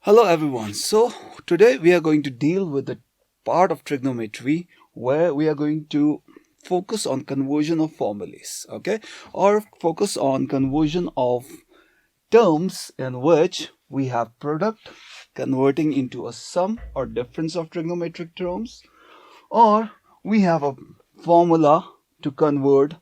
Hello everyone. So today we are going to deal with the part of trigonometry where we are going to focus on conversion of formulas, okay, or focus on conversion of terms in which we have product converting into a sum or difference of trigonometric terms, or we have a formula to convert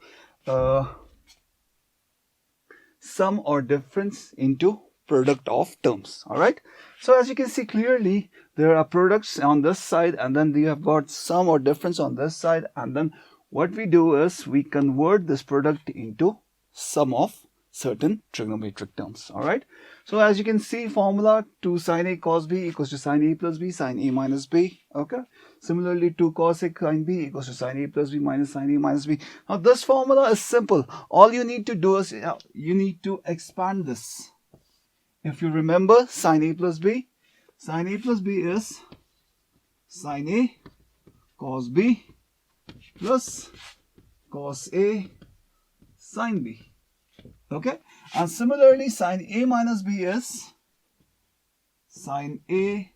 sum or difference into product of terms. All right, so as you can see clearly, there are products on this side and then you have got sum or difference on this side, and then what we do is we convert this product into sum of certain trigonometric terms. All right, so as you can see, formula 2 sine a cos b equals to sine a plus b sine a minus b. Okay, similarly 2 cos a sine b equals to sine a plus b minus sine a minus b. Now this formula is simple. All you need to do is you need to expand this. If you remember, sine a plus b is sine a cos b plus cos a sine b. Okay, and similarly sine a minus b is sine a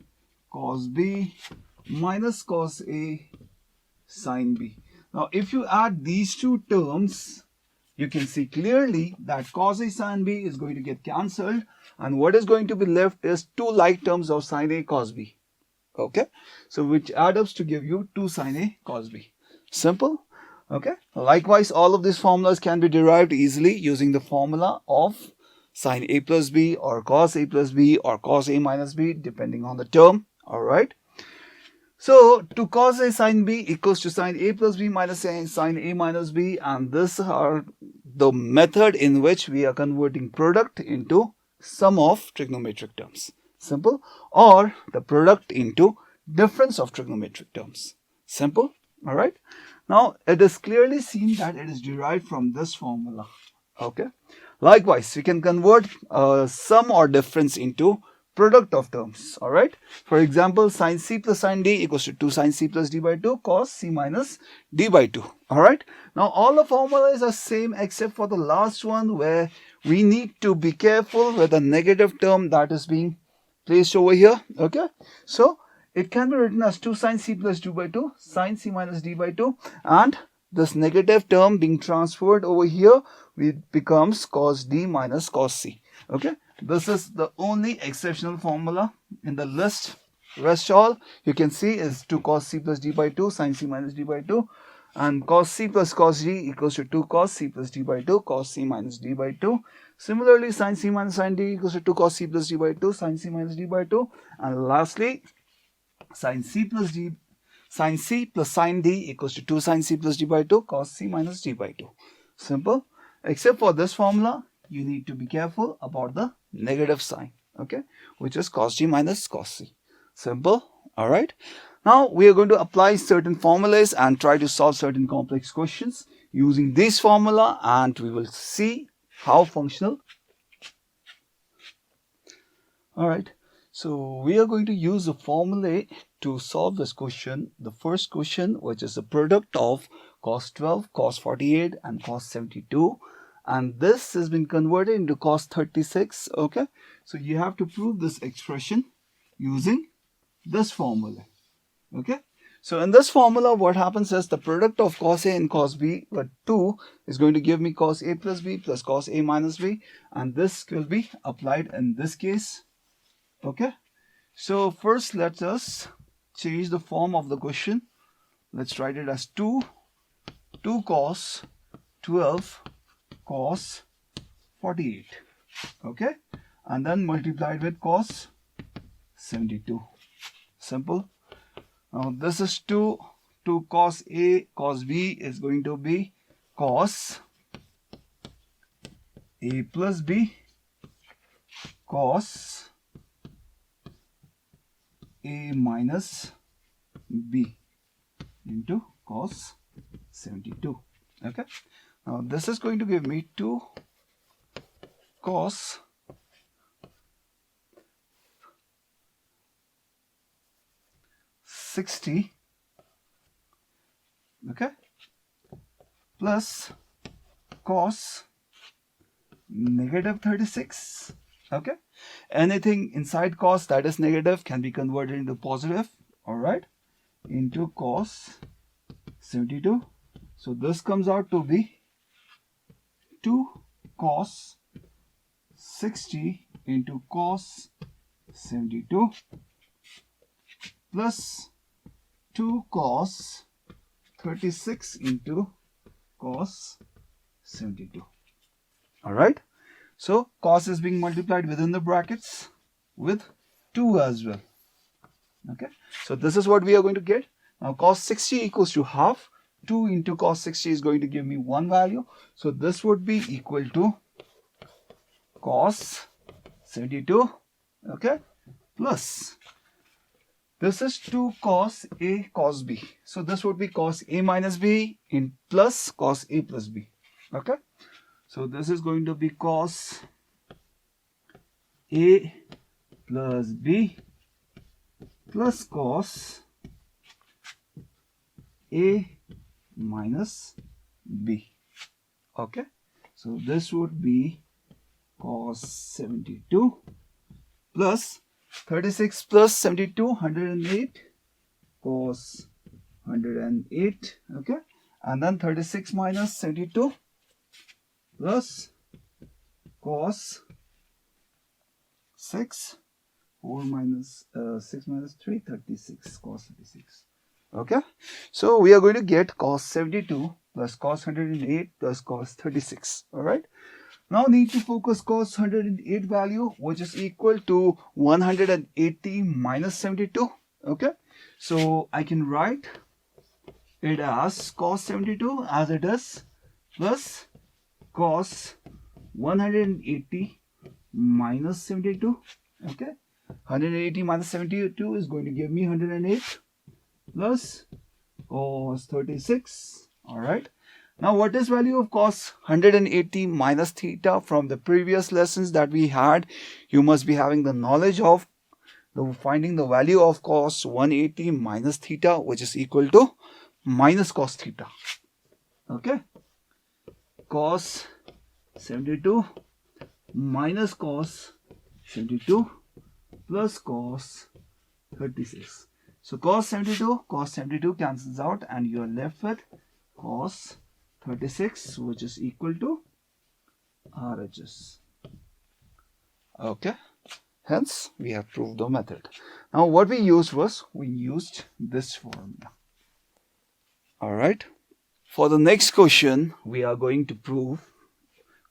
cos b minus cos a sine b. Now if you add these two terms, you can see clearly that cos a sine b is going to get cancelled, and what is going to be left is two like terms of sine a cos b. Okay, so which add up to give you 2 sine a cos b. Simple. Okay, likewise all of these formulas can be derived easily using the formula of sine a plus b or cos a plus b or cos a minus b depending on the term. All right, so 2 cos a sine b equals to sine a plus b minus sine a minus b, and this are the method in which we are converting product into sum of trigonometric terms. Simple. Or the product into difference of trigonometric terms. Simple. All right, now it is clearly seen that it is derived from this formula. Okay, likewise we can convert sum or difference into product of terms. All right, for example, sine c plus sine d equals to 2 sine c plus d by 2 cos c minus d by 2. All right, now all the formulas are same except for the last one, where we need to be careful with the negative term that is being placed over here. Okay, so it can be written as 2 sine c plus d by 2 sine c minus d by 2, and this negative term being transferred over here, it becomes cos d minus cos c. Okay, this is the only exceptional formula in the list. Rest all you can see is 2 cos c plus d by 2 sine c minus d by 2, and cos c plus cos d equals to 2 cos c plus d by 2 cos c minus d by 2. Similarly, sine c minus sine d equals to 2 cos c plus d by 2 sine c minus d by 2, and lastly sine c plus sine d equals to 2 sine c plus d by 2 cos c minus d by 2. Simple. Except for this formula, you need to be careful about the negative sign, okay, which is cos d minus cos c. Simple. All right, now we are going to apply certain formulas and try to solve certain complex questions using this formula, and we will see how functional. All right, so we are going to use a formula to solve this question. The first question, which is the product of cos 12, cos 48 and cos 72, and this has been converted into cos 36. Okay, so you have to prove this expression using this formula. Okay, so in this formula what happens is the product of cos a and cos b, but 2 is going to give me cos a plus b plus cos a minus b, and this will be applied in this case. Okay, so first let us change the form of the question. Let's write it as 2 cos 12 cos 48. Okay, and then multiplied with cos 72. Simple. Now this is 2 cos a cos b is going to be cos a plus b cos a minus b into cos 72. Okay, now this is going to give me 2 cos 60, okay, plus cos negative 36, Okay, anything inside cos that is negative can be converted into positive. All right, into cos 72. So this comes out to be 2 cos 60 into cos 72 plus 2 cos 36 into cos 72. All right. So cos is being multiplied within the brackets with 2 as well. Okay. So this is what we are going to get. Now cos 60 equals to half. 2 into cos 60 is going to give me one value. So this would be equal to cos 72. Okay. Plus this is 2 cos A cos B. So this would be cos A minus B in plus cos A plus B. Okay. So this is going to be cos A plus B plus cos A minus B. Okay. So this would be cos 72 plus 36 plus 72, 108, cos 108, okay, and then 36 minus 72 plus cos 6, 4 minus 6 minus 3, 36, cos 36, okay. So we are going to get cos 72 plus cos 108 plus cos 36, all right. Now need to focus cos 108 value, which is equal to 180 minus 72. Okay. So I can write it as cos 72 as it is plus cos 180 minus 72. Okay. 180 minus 72 is going to give me 108 plus cos 36. All right. Now, what is value of cos 180 minus theta from the previous lessons that we had? You must be having the knowledge of finding the value of cos 180 minus theta, which is equal to minus cos theta. Okay. Cos 72 minus cos 72 plus cos 36. So, cos 72 cancels out and you are left with cos 36, which is equal to RHS. Okay. Hence, we have proved the method. Now, what we used was, we used this formula. Alright. For the next question, we are going to prove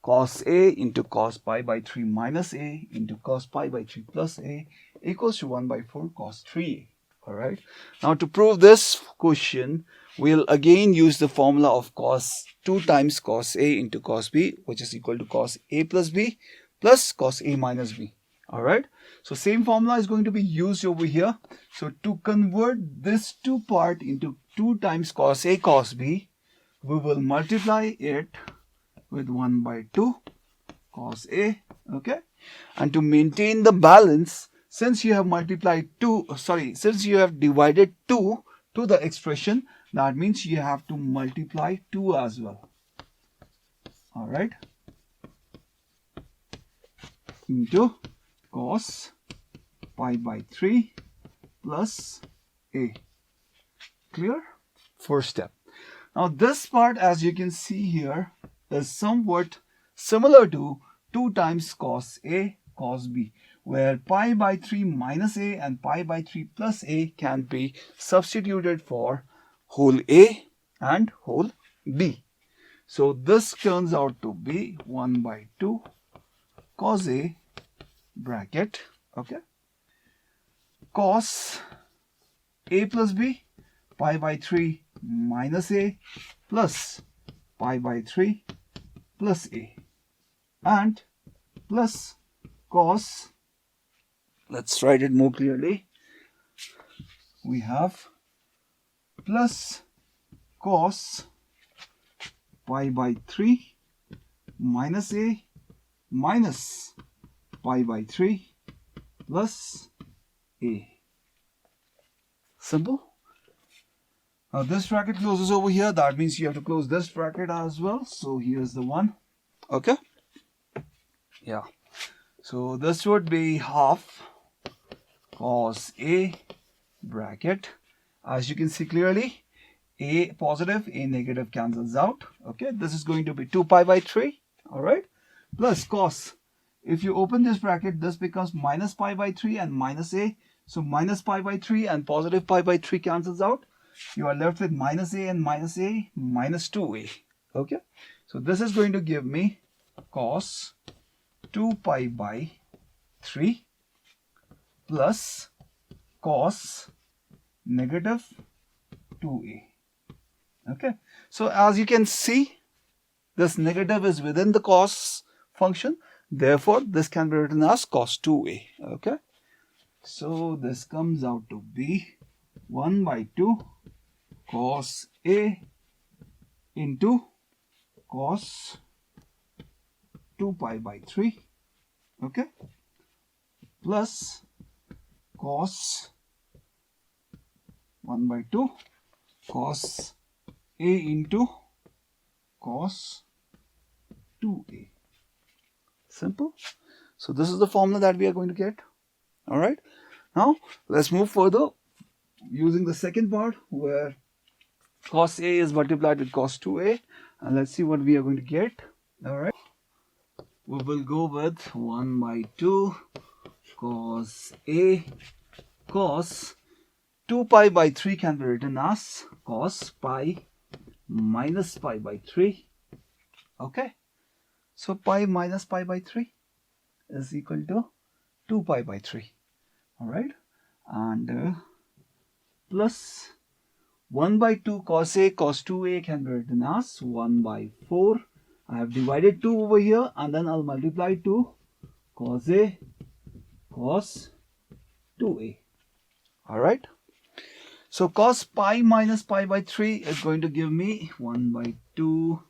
cos A into cos pi by 3 minus A into cos pi by 3 plus A equals to 1 by 4 cos 3A. Alright. Now, to prove this question, we'll again use the formula of cos 2 times cos A into cos B, which is equal to cos A plus B plus cos A minus B. Alright. So, same formula is going to be used over here. So, to convert this 2 part into 2 times cos A cos B, we will multiply it with 1 by 2 cos A. Okay. And to maintain the balance, since you have since you have divided 2 to the expression, that means you have to multiply 2 as well. Alright. Into cos pi by 3 plus A. Clear? First step. Now this part, as you can see here, is somewhat similar to 2 times cos A cos B, where pi by 3 minus A and pi by 3 plus A can be substituted for whole A and whole B. So this turns out to be 1 by 2 cos A bracket, okay, cos A plus B, pi by 3 minus A plus pi by 3 plus A, and plus cos, let's write it more clearly, we have plus cos pi by 3 minus A minus pi by 3 plus A. Simple. Now this bracket closes over here. That means you have to close this bracket as well. So here's the one. Okay. Yeah. So this would be half cos A bracket. As you can see clearly, A positive, A negative cancels out. Okay, this is going to be 2 pi by 3. Alright, plus cos. If you open this bracket, this becomes minus pi by 3 and minus A. So minus pi by 3 and positive pi by 3 cancels out. You are left with minus A and minus A minus 2A. Okay, so this is going to give me cos 2 pi by 3 plus cos negative 2A. Okay, so as you can see, this negative is within the cos function. Therefore, this can be written as cos 2A. Okay, so this comes out to be 1 by 2 cos A into cos 2 pi by 3. Okay, plus cos 1 by 2 cos A into cos 2A. Simple. So this is the formula that we are going to get. Alright. Now let's move further using the second part where cos A is multiplied with cos 2A, and let's see what we are going to get. Alright. We will go with 1 by 2 cos A cos 2 pi by 3 can be written as cos pi minus pi by 3. Okay, so pi minus pi by 3 is equal to 2 pi by 3. Alright, and plus 1 by 2 cos A cos 2A can be written as 1 by 4. I have divided 2 over here and then I'll multiply 2 cos A cos 2A. Alright. So cos pi minus pi by 3 is going to give me 1 by 2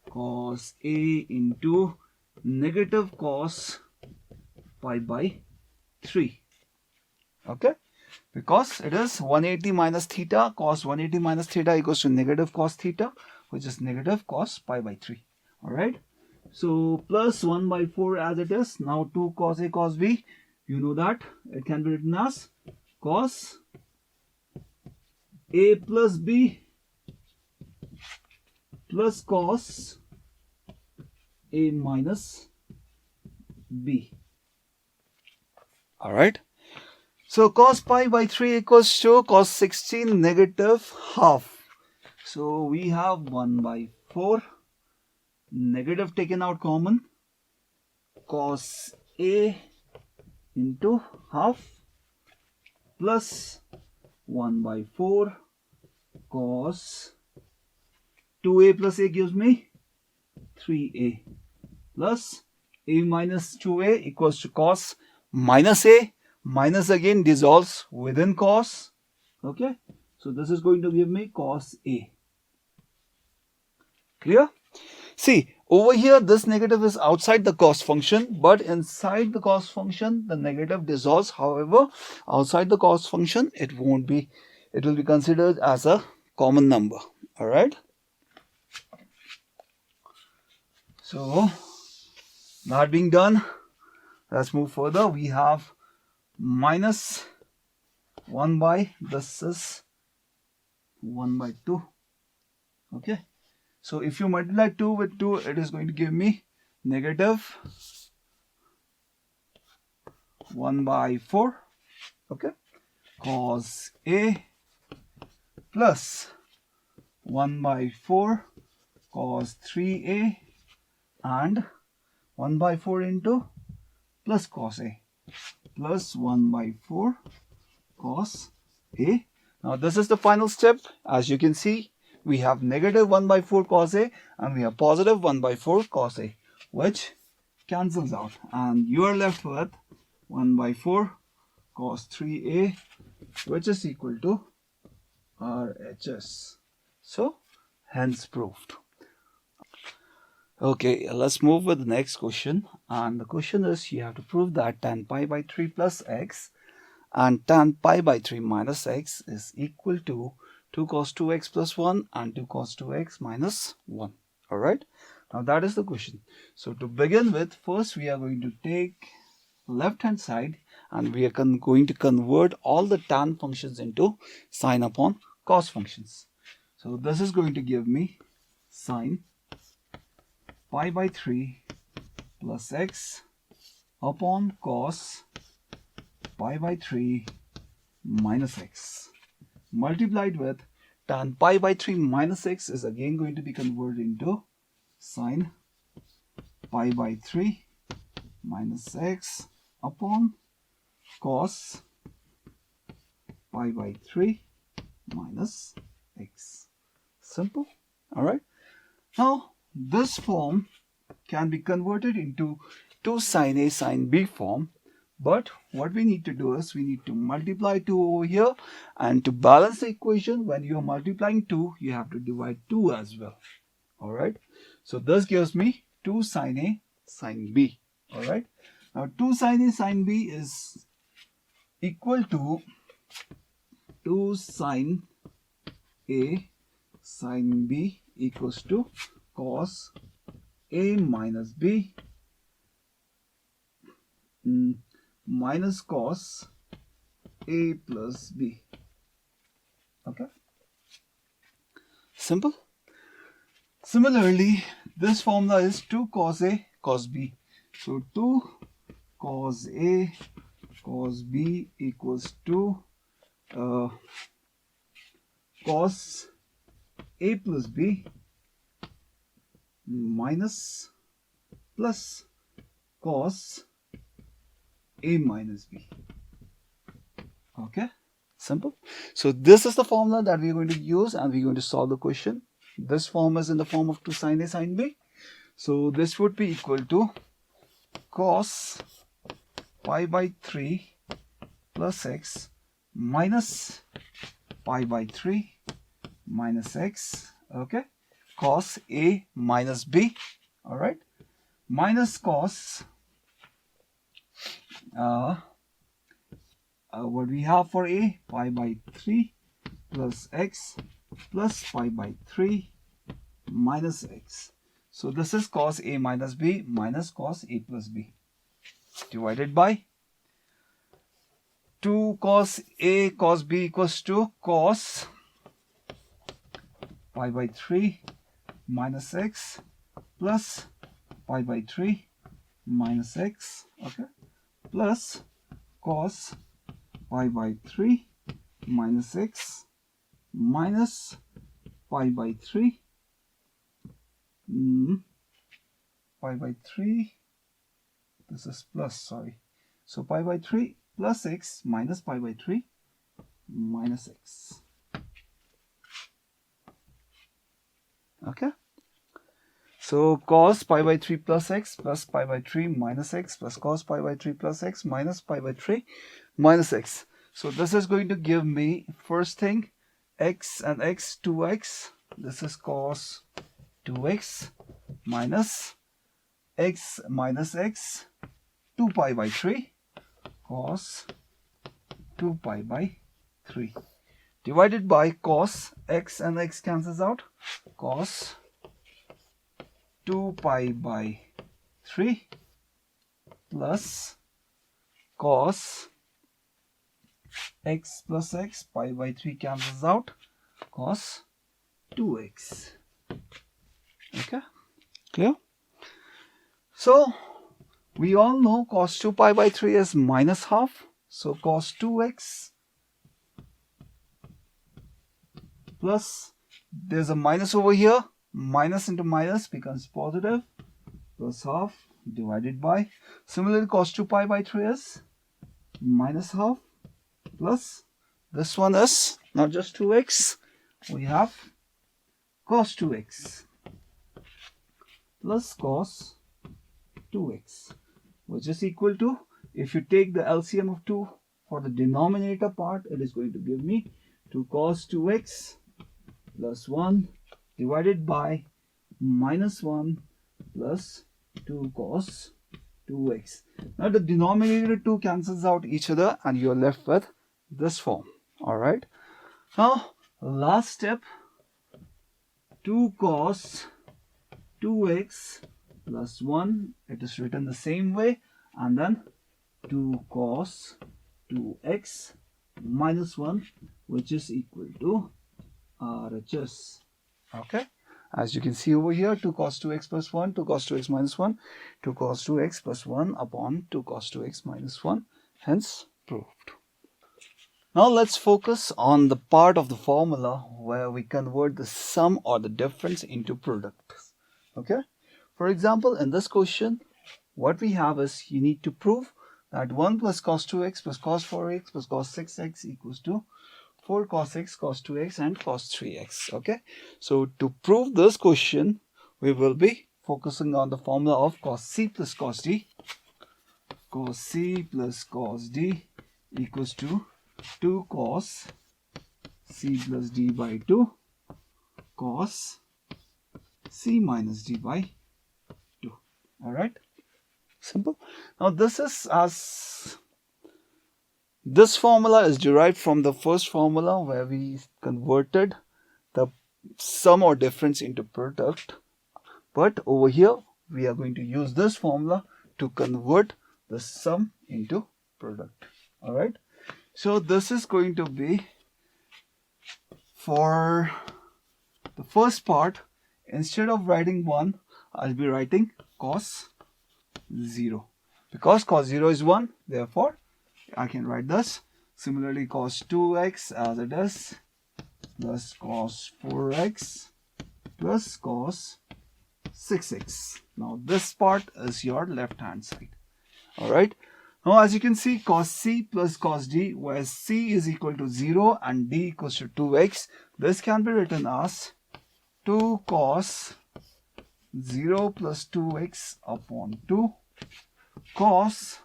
cos A into negative cos pi by 3. Okay. Because it is 180 minus theta, cos 180 minus theta equals to negative cos theta, which is negative cos pi by 3. Alright. So plus 1 by 4 as it is. Now 2 cos A cos B. You know that it can be written as cos A plus B plus cos A minus B. Alright. So cos pi by 3 equals to cos 16 negative half. So we have 1 by 4. Negative taken out common. Cos A into half plus 1 by 4 cos 2A plus A gives me 3A plus A minus 2A equals to cos minus A. Minus again dissolves within cos. Okay, so this is going to give me cos A. Clear? See, over here this negative is outside the cos function, but inside the cos function the negative dissolves. However, outside the cos function it won't be, it will be considered as a common number. Alright. So that being done, let's move further. We have minus 1 by, this is 1 by 2. Okay. So if you multiply 2 with 2, it is going to give me negative 1 by 4. Okay. Cos A plus 1 by 4 cos 3A and 1 by 4 into plus cos A plus 1 by 4 cos A. Now this is the final step. As you can see, we have negative 1 by 4 cos A and we have positive 1 by 4 cos A, which cancels out, and you are left with 1 by 4 cos 3A, which is equal to RHS. So hence proved. Okay, let's move with the next question, and the question is you have to prove that tan pi by 3 plus x and tan pi by 3 minus x is equal to 2 cos 2x plus 1 and 2 cos 2x minus 1. Alright, now that is the question. So to begin with, first we are going to take left hand side, and we are going to convert all the tan functions into sine upon cos functions. So this is going to give me sine pi by 3 plus x upon cos pi by 3 minus x multiplied with tan pi by 3 minus x is again going to be converted into sine pi by 3 minus x upon cos pi by 3 minus x. Simple. Alright. Now this form can be converted into 2 sine A sine B form, but what we need to do is we need to multiply 2 over here, and to balance the equation, when you are multiplying 2 you have to divide 2 as well. Alright. So this gives me 2 sine A sine B. Alright. Now 2 sine A sine B is equal to 2 sine A sine B equals to cos A minus B minus cos A plus B. Okay. Simple. Similarly, this formula is 2 cos A cos B. So 2 cos A cos B equals to cos A plus B minus plus cos A minus B. Okay, simple. So this is the formula that we're going to use, and we're going to solve the question. This form is in the form of 2 sine A sine B. So this would be equal to cos pi by 3 plus x minus pi by 3 minus x. Okay, cos A minus B. All right, minus cos what we have for A, pi by 3 plus x plus pi by 3 minus x. So this is cos A minus B minus cos A plus B divided by 2 cos A cos B equals to cos pi by 3 minus x plus pi by 3 minus x, okay, plus cos pi by 3 minus x minus pi by 3 pi by 3, this is plus, sorry, so pi by 3 plus x minus pi by 3 minus x. Okay, so cos pi by 3 plus x plus pi by 3 minus x plus cos pi by 3 plus x minus pi by 3 minus x. So this is going to give me, first thing, x and x, 2x. This is cos 2x minus x minus x, 2 pi by 3 cos 2 pi by 3 divided by cos x and x cancels out, cos 2 pi by 3 plus cos x plus x, pi by 3 cancels out, cos 2x. Okay, clear? So we all know cos 2 pi by 3 is minus half. So cos 2x plus, there's a minus over here, minus into minus becomes positive, plus half divided by, similarly cos 2 pi by 3 is minus half, plus this one is not just 2x, we have cos 2x plus cos 2x, which is equal to, if you take the LCM of 2 for the denominator part, it is going to give me 2 cos 2x plus 1 divided by minus 1 plus 2 cos 2x. Now the denominator 2 cancels out each other and you are left with this form. Alright. Now last step, 2 cos 2x plus 1, it is written the same way, and then 2 cos 2x minus 1, which is equal to RHS. Okay, as you can see over here, 2 cos 2x plus 1, 2 cos 2x minus 1, 2 cos 2x plus 1 upon 2 cos 2x minus 1, hence proved. Now let's focus on the part of the formula where we convert the sum or the difference into products. Okay, for example, in this question, what we have is you need to prove that 1 plus cos 2x plus cos 4x plus cos 6x equals to 4 cos x, cos 2x and cos 3x. Okay, so to prove this question, we will be focusing on the formula of cos c plus cos d. Cos c plus cos d equals to 2 cos c plus d by 2 cos c minus d by 2. Alright, simple. Now this formula is derived from the first formula where we converted the sum or difference into product. But over here, we are going to use this formula to convert the sum into product. Alright. So this is going to be for the first part. Instead of writing 1, I'll be writing cos 0. Because cos 0 is 1, therefore I can write this. Similarly, cos 2x as it is plus cos 4x plus cos 6x. Now this part is your left hand side. Alright. Now as you can see, cos c plus cos d, where c is equal to 0 and d equals to 2x. This can be written as 2 cos 0 plus 2x upon 2 cos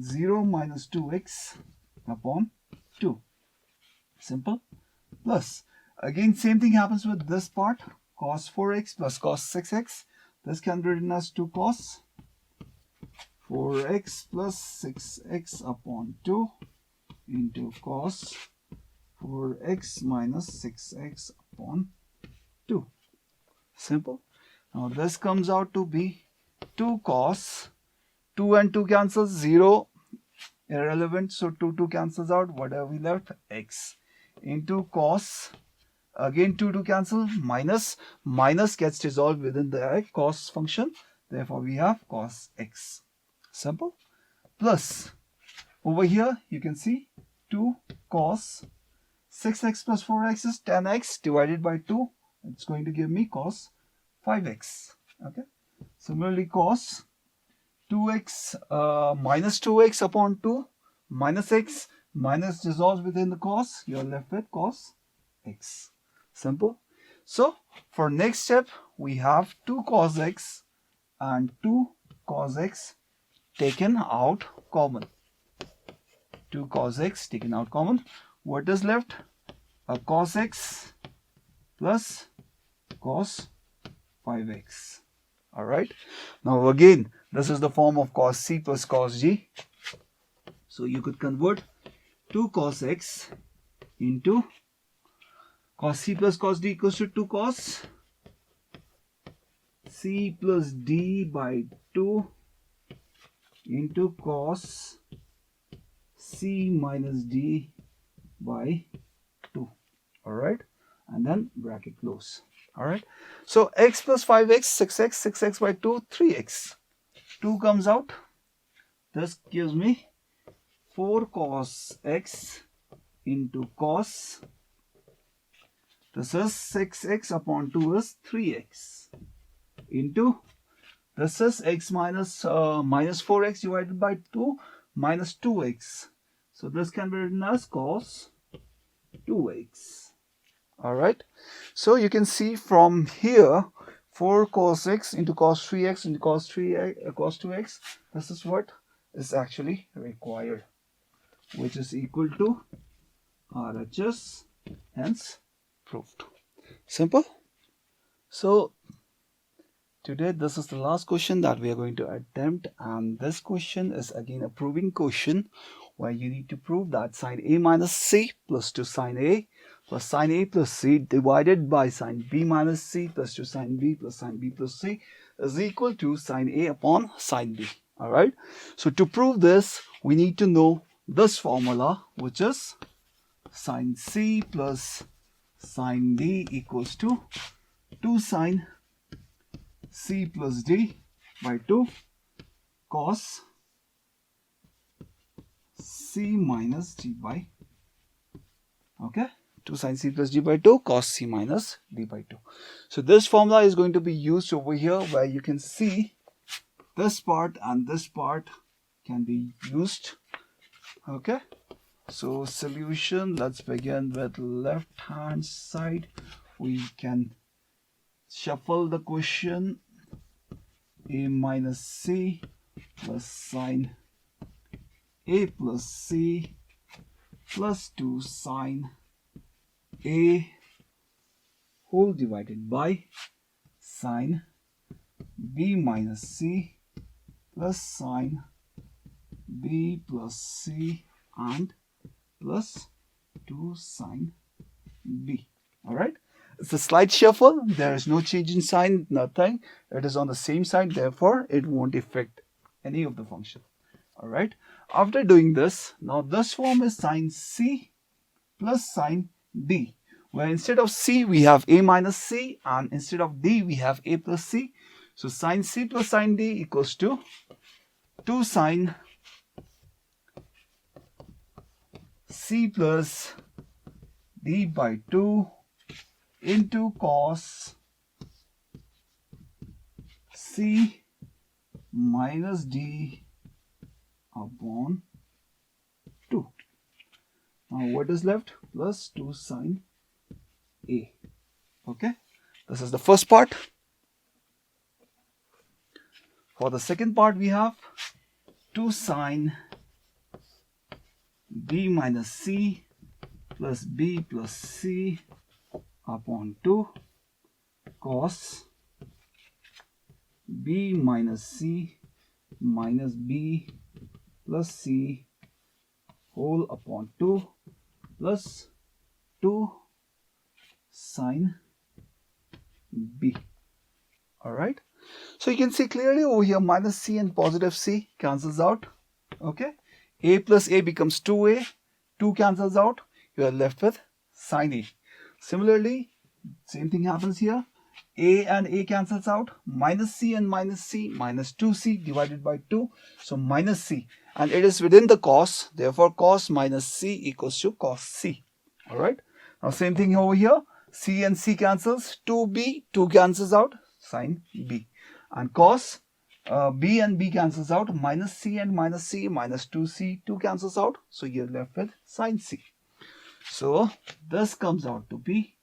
0 minus 2x upon 2. Simple. Plus, again same thing happens with this part, cos 4x plus cos 6x. This can be written as 2 cos 4x plus 6x upon 2 into cos 4x minus 6x upon 2. Simple. Now this comes out to be 2 cos, 2 and 2 cancels, 0, irrelevant, so 2 cancels out, whatever we left, x, into cos, again 2 cancel, minus gets dissolved within the cos function, therefore we have cos x. Simple. Plus, over here you can see 2 cos 6x plus 4x is 10x divided by 2, it's going to give me cos 5x. Okay. Similarly, cos 2x minus 2x upon 2 minus x, minus dissolves within the cos, you're left with cos x. Simple. So for next step, we have 2 cos x and 2 cos x taken out common. 2 cos x taken out common. What is left? A cos x plus cos 5x. Alright. Now again, this is the form of cos c plus cos d. So you could convert 2 cos x into cos c plus cos d equals to 2 cos c plus d by 2 into cos c minus d by 2. Alright. And then bracket close. Alright. So x plus 5x, 6x by 2, 3x. 2 comes out. This gives me 4 cos x into cos. This is 6x upon 2 is 3x. Into, this is x minus 4x divided by 2 minus 2x. So this can be written as cos 2x. Alright. So you can see from here 4 cos x into cos 3x into cos 2x. This is what is actually required, which is equal to RHS, hence proved. Simple. So today this is the last question that we are going to attempt, and this question is again a proving question where you need to prove that sine A minus C plus 2 sine A plus sine A plus C divided by sine B minus C plus 2 sine B plus sine B plus C is equal to sine A upon sine B. All right. So to prove this, we need to know this formula, which is sine C plus sine D equals to 2 sine C plus D by 2 cos C minus D by, okay, 2 sine C plus D by 2 cos C minus D by 2. So this formula is going to be used over here, where you can see this part and this part can be used. Okay, so solution, let's begin with left hand side. We can shuffle the question. A minus C plus sine A plus C plus 2 sine A whole divided by sine B minus C plus sine B plus C and plus 2 sine B. Alright, it's a slight shuffle. There is no change in sign, nothing. It is on the same side, therefore it won't affect any of the function. Alright, after doing this, now this form is sine C plus sine D, where instead of C we have A minus C and instead of D we have A plus C. So sine C plus sine D equals to 2 sine C plus D by 2 into cos C minus D upon 2. Now what is left? Plus 2 sine A. Okay, this is the first part. For the second part, we have 2 sine B minus C plus B plus C upon 2 cos B minus C minus B plus C whole upon 2 plus 2 sine B. Alright, so you can see clearly over here minus C and positive C cancels out. Okay, A plus A becomes 2A, 2 cancels out, you are left with sine A. Similarly, same thing happens here. A and A cancels out, minus C and minus C, minus 2C divided by 2, so minus C, and it is within the cos, therefore cos minus C equals to cos C. Alright, now same thing over here, C and C cancels, 2B, 2 cancels out, sine B, and cos B and B cancels out, minus C and minus C, minus 2C, 2 cancels out, so you're left with sine C. So this comes out to be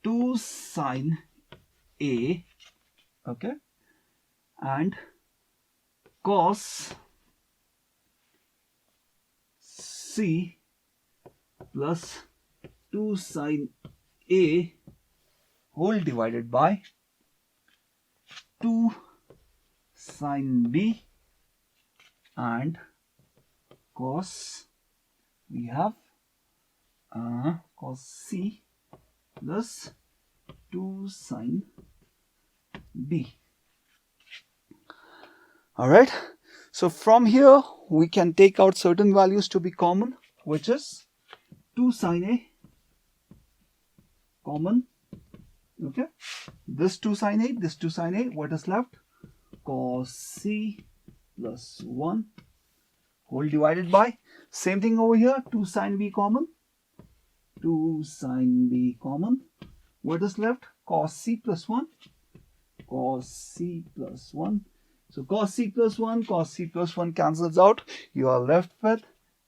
2 sine A, okay, and cos C plus 2 sine A whole divided by 2 sine B and cos, we have cos C plus 2 sine B. Alright, so from here we can take out certain values to be common, which is 2 sine A common. Okay, this 2 sine A, this 2 sine A, what is left? Cos C plus 1 whole divided by, same thing over here, 2 sine B common, 2 sine B common, what is left? Cos C plus 1, cos C plus 1. So cos C plus 1, cos C plus 1 cancels out. You are left with,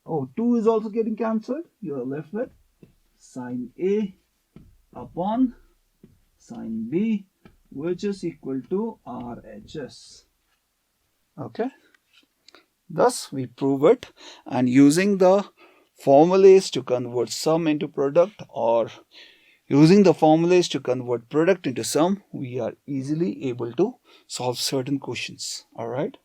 2 is also getting cancelled. You are left with sine A upon sine B, which is equal to RHS. Okay. Thus we prove it, and using the formulas to convert sum into product, or using the formulas to convert product into sum, we are easily able to solve certain questions. Alright.